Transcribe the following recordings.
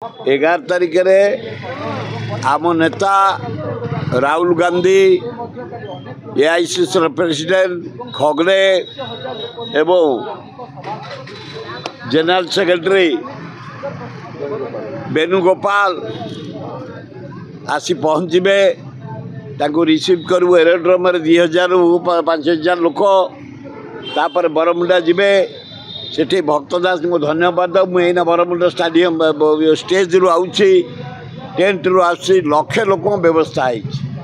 11 तारिख में आम नेता राहुल गांधी एआईसीसी प्रेसिडेंट खगड़े एवं जनरल सेक्रेटरी वेणुगोपाल आसी पहुँचे रिसीव करू एरोड्रोम 2000 ରୁ 5000 लोक तापर बरमुंडा जीवे सेठी भक्तदास को धन्यवाद मुझे बरमुंडा स्टाडियम स्टेज रु आउची टेंट रु आसी लक्षे लोक व्यवस्था है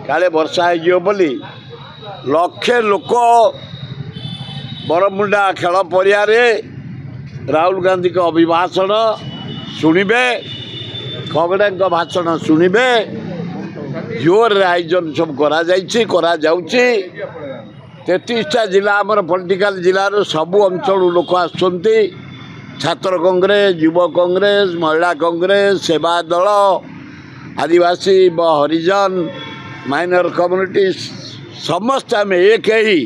काले वर्षा हो बोली लक्षे लोक बरमुंडा खेल पड़िया राहुल गांधी का अभिभाषण शुणिबे खगड़े भाषण शुणिबे जोर आयोजन सब करा 33टा जिला आमर पॉलिटिकल जिलार सबु अंचल लोक आसुंती छात्र कांग्रेस युव कांग्रेस महिला कांग्रेस सेवा दल आदिवासी हरिजन माइनर कम्युनिटी समस्त आम एक ही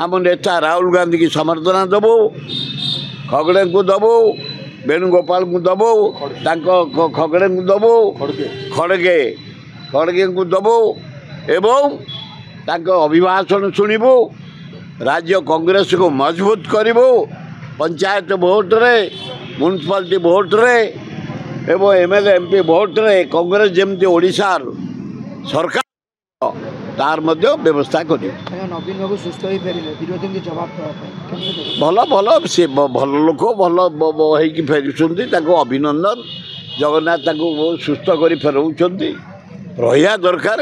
आम नेता राहुल गांधी की समर्थना दबू खगड़े को दबू वेणुगोपाल को दबू खगड़े को दबू खड़गे को दबू एवं अभिभाषण शुणु राज्य कांग्रेस को मजबूत करूँ पंचायत भोट रे म्युनिसिपालिटी भोट रे एवं एमएलए एमपी भोट रे कांग्रेस जमती ओडिशा सरकार तार मध्य व्यवस्था कर नवीन बाबू सुस्थ हो फेरिले विरोधी के जवाब भल भल सी भल लोक भल हो फेरुंट अभिनंदन जगन्नाथ बहुत सुस्थ कर फेराउंट रहा दरकार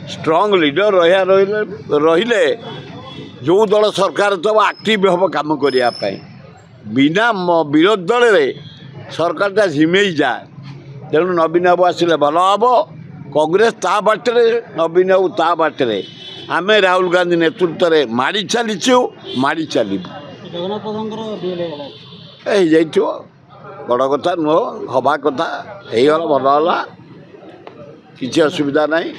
स्ट्रांग लीडर रहिले जो दल सरकार तब एक्टिव हम काम करने बिना विरोध दल सरकार झिमेई जाए तेणु नवीन बाबू आसिले भल हम कांग्रेस ता बाटे नवीन बाबू ता बाटे आम राहुल गांधी नेतृत्व में माड़ी चलीचु माड़ी चलू बड़ कथा नुह हवा कथा हो भल है किसी असुविधा नहीं।